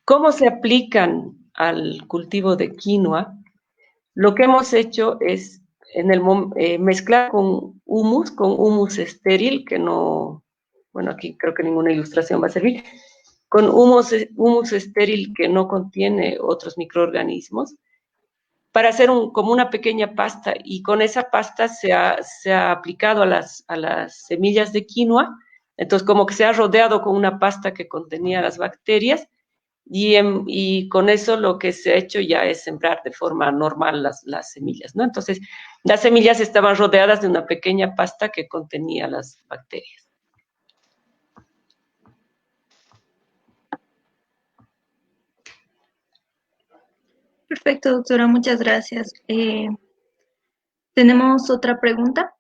¿Cómo se aplican al cultivo de quinoa? Lo que hemos hecho es mezclar con humus estéril, que no, bueno, aquí creo que ninguna ilustración va a servir, con humus estéril que no contiene otros microorganismos, para hacer como una pequeña pasta, y con esa pasta se ha aplicado a las semillas de quinoa, entonces como que se ha rodeado con una pasta que contenía las bacterias, y con eso lo que se ha hecho ya es sembrar de forma normal las semillas, ¿no? Entonces, las semillas estaban rodeadas de una pequeña pasta que contenía las bacterias. Perfecto, doctora, muchas gracias. Tenemos otra pregunta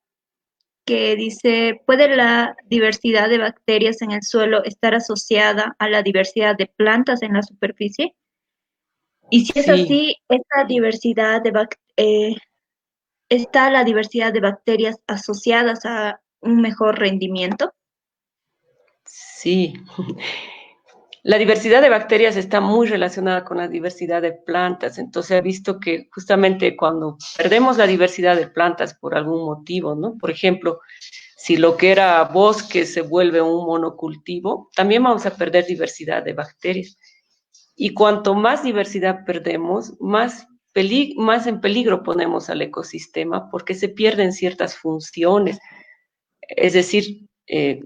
que dice, ¿puede la diversidad de bacterias en el suelo estar asociada a la diversidad de plantas en la superficie? Y si es Sí, así, ¿está la diversidad de bacterias asociadas a un mejor rendimiento? sí. La diversidad de bacterias está muy relacionada con la diversidad de plantas, entonces he visto que justamente cuando perdemos la diversidad de plantas por algún motivo, ¿no? Por ejemplo, si lo que era bosque se vuelve un monocultivo, también vamos a perder diversidad de bacterias. Y cuanto más diversidad perdemos, más en peligro ponemos al ecosistema porque se pierden ciertas funciones. Es decir,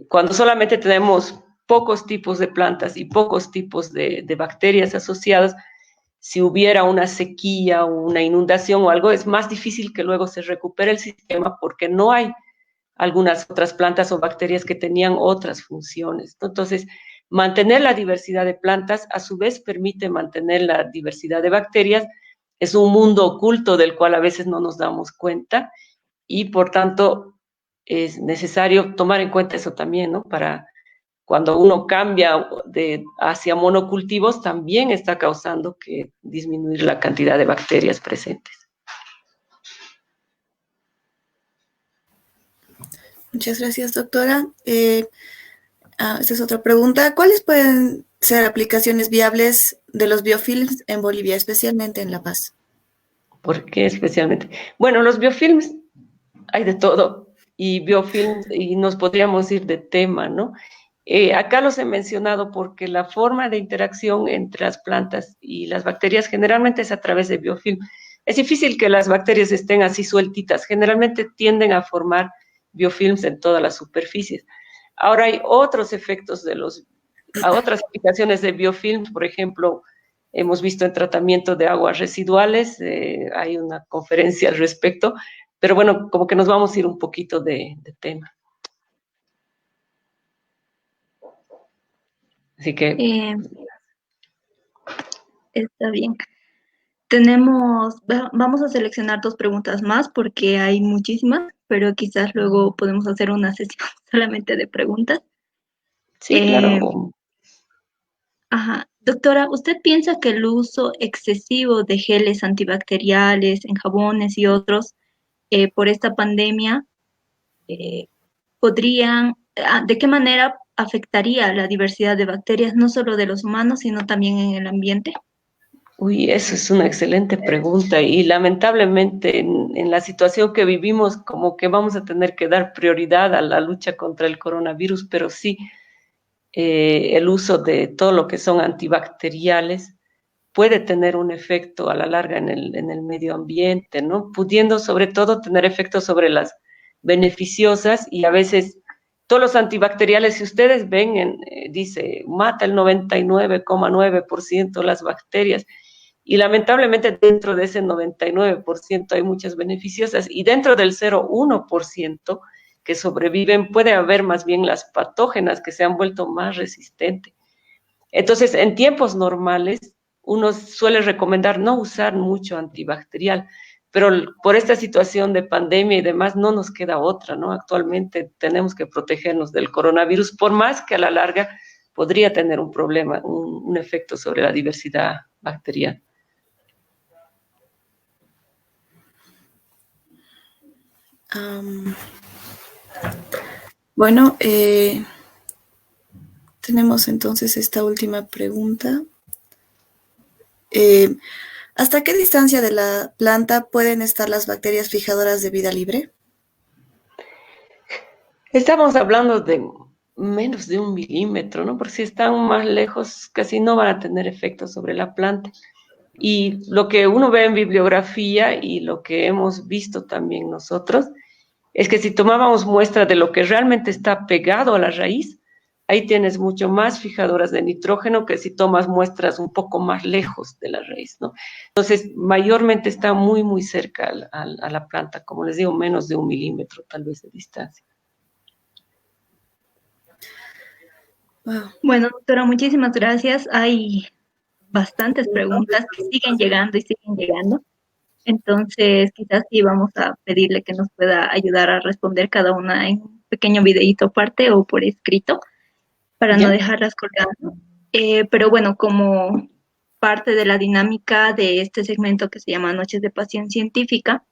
cuando solamente tenemos pocos tipos de plantas y pocos tipos de bacterias asociadas, si hubiera una sequía o una inundación o algo, es más difícil que luego se recupere el sistema porque no hay algunas otras plantas o bacterias que tenían otras funciones, ¿no? Entonces, mantener la diversidad de plantas a su vez permite mantener la diversidad de bacterias. Es un mundo oculto del cual a veces no nos damos cuenta y por tanto es necesario tomar en cuenta eso también, ¿no? Para cuando uno cambia hacia monocultivos, también está causando que disminuir la cantidad de bacterias presentes. Muchas gracias, doctora. Esta es otra pregunta. ¿Cuáles pueden ser aplicaciones viables de los biofilms en Bolivia, especialmente en La Paz? ¿Por qué especialmente? Bueno, los biofilms hay de todo y biofilms y nos podríamos ir de tema, ¿no? Acá los he mencionado porque la forma de interacción entre las plantas y las bacterias generalmente es a través de biofilm. Es difícil que las bacterias estén así sueltitas, generalmente tienden a formar biofilms en todas las superficies. Ahora hay otros efectos a otras aplicaciones de biofilms, por ejemplo, hemos visto en tratamiento de aguas residuales, hay una conferencia al respecto, pero bueno, como que nos vamos a ir un poquito de tema. Así que Eh, Está bien. Vamos a seleccionar dos preguntas más porque hay muchísimas, pero quizás luego podemos hacer una sesión solamente de preguntas. sí, Eh, claro. ajá. Doctora, ¿usted piensa que el uso excesivo de geles antibacteriales en jabones y otros por esta pandemia eh, de qué manera afectaría la diversidad de bacterias, no solo de los humanos, sino también en el ambiente? Uy, eso es una excelente pregunta y lamentablemente en la situación que vivimos como que vamos a tener que dar prioridad a la lucha contra el coronavirus, pero sí, el uso de todo lo que son antibacteriales puede tener un efecto a la larga en el medio ambiente, ¿no? Pudiendo sobre todo tener efectos sobre las beneficiosas y a veces todos los antibacteriales, si ustedes ven, dice, mata el 99,9% las bacterias y lamentablemente dentro de ese 99% hay muchas beneficiosas y dentro del 0,1% que sobreviven puede haber más bien las patógenas que se han vuelto más resistentes. Entonces, en tiempos normales, uno suele recomendar no usar mucho antibacterial, pero por esta situación de pandemia y demás no nos queda otra, ¿no? Actualmente tenemos que protegernos del coronavirus, por más que a la larga podría tener un problema, un efecto sobre la diversidad bacteriana. Bueno, tenemos entonces esta última pregunta. ¿Hasta qué distancia de la planta pueden estar las bacterias fijadoras de vida libre? Estamos hablando de menos de 1 milímetro, ¿no? Porque si están más lejos, casi no van a tener efecto sobre la planta. Y lo que uno ve en bibliografía y lo que hemos visto también nosotros, es que si tomábamos muestra de lo que realmente está pegado a la raíz, ahí tienes mucho más fijadoras de nitrógeno que si tomas muestras un poco más lejos de la raíz, ¿no? Entonces, mayormente está muy, muy cerca a la planta, como les digo, menos de 1 milímetro tal vez de distancia. Wow. Bueno, doctora, muchísimas gracias. Hay bastantes preguntas que siguen llegando y siguen llegando. Entonces, quizás sí vamos a pedirle que nos pueda ayudar a responder cada una en un pequeño videíto aparte o por escrito para no ¿Ya? dejarlas colgando. Pero bueno, como parte de la dinámica de este segmento que se llama Noches de Pasión Científica,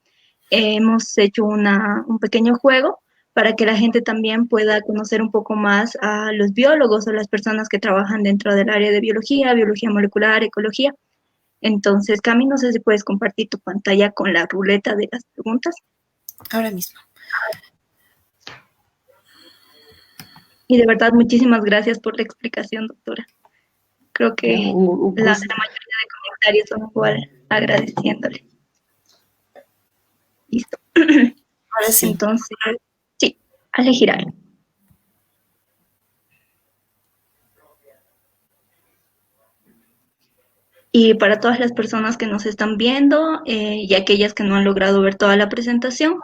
hemos hecho un pequeño juego para que la gente también pueda conocer un poco más a los biólogos o las personas que trabajan dentro del área de biología, biología molecular, ecología. Entonces, Cami, no sé si puedes compartir tu pantalla con la ruleta de las preguntas. Ahora mismo. Y de verdad, muchísimas gracias por la explicación, doctora. Creo que la mayoría de comentarios son igual agradeciéndole. Listo. Ahora sí. Entonces, sí, a elegir algo. Y para todas las personas que nos están viendo y aquellas que no han logrado ver toda la presentación,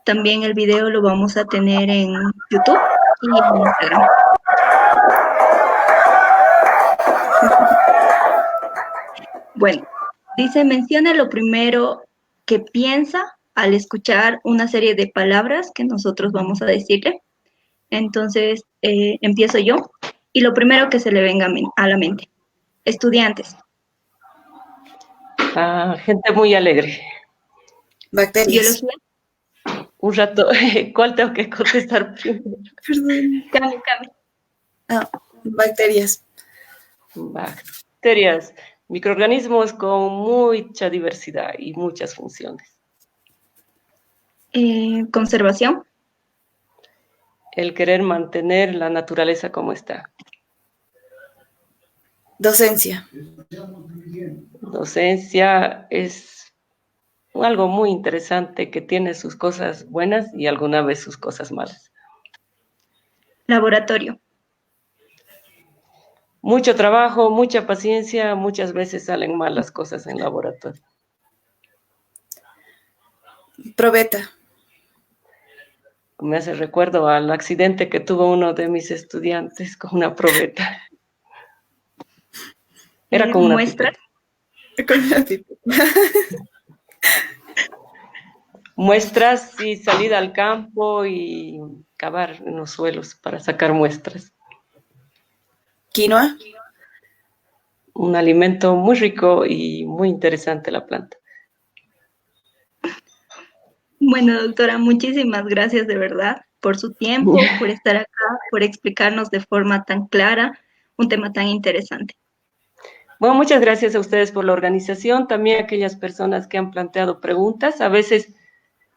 también el video lo vamos a tener en YouTube y en Instagram. Bueno, dice, menciona lo primero que piensa al escuchar una serie de palabras que nosotros vamos a decirle. Entonces, empiezo yo. Y lo primero que se le venga a la mente. Estudiantes. Gente muy alegre. Bacterias. Biología. Un rato, ¿cuál tengo que contestar primero? Perdón. Cami. Bacterias. Bacterias. Microorganismos con mucha diversidad y muchas funciones. Conservación. El querer mantener la naturaleza como está. Docencia. Docencia es algo muy interesante que tiene sus cosas buenas y alguna vez sus cosas malas. Laboratorio. Mucho trabajo, mucha paciencia, muchas veces salen mal las cosas en laboratorio. Probeta. Me hace recuerdo al accidente que tuvo uno de mis estudiantes con una probeta. Era con una muestras. Muestras y salida al campo y cavar en los suelos para sacar muestras. Quinoa. Un alimento muy rico y muy interesante la planta. Bueno, doctora, muchísimas gracias de verdad por su tiempo, por estar acá, por explicarnos de forma tan clara un tema tan interesante. Bueno, muchas gracias a ustedes por la organización, también a aquellas personas que han planteado preguntas. A veces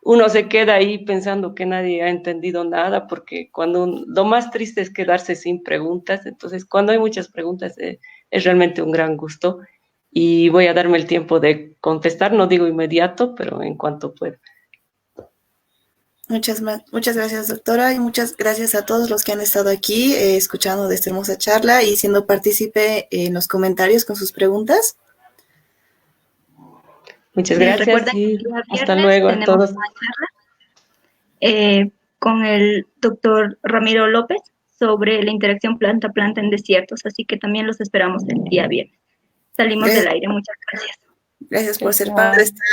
uno se queda ahí pensando que nadie ha entendido nada, porque lo más triste es quedarse sin preguntas. Entonces, cuando hay muchas preguntas, es realmente un gran gusto. Y voy a darme el tiempo de contestar, no digo inmediato, pero en cuanto pueda. Muchas gracias, doctora, y muchas gracias a todos los que han estado aquí escuchando de esta hermosa charla y siendo partícipe en los comentarios con sus preguntas. Muchas gracias y hasta luego a todos. Una charla, con el doctor Ramiro López sobre la interacción planta-planta en desiertos, así que también los esperamos el día viernes. Salimos del aire, muchas gracias. Gracias por ser parte de esta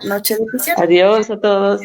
noche de visión. Adiós a todos.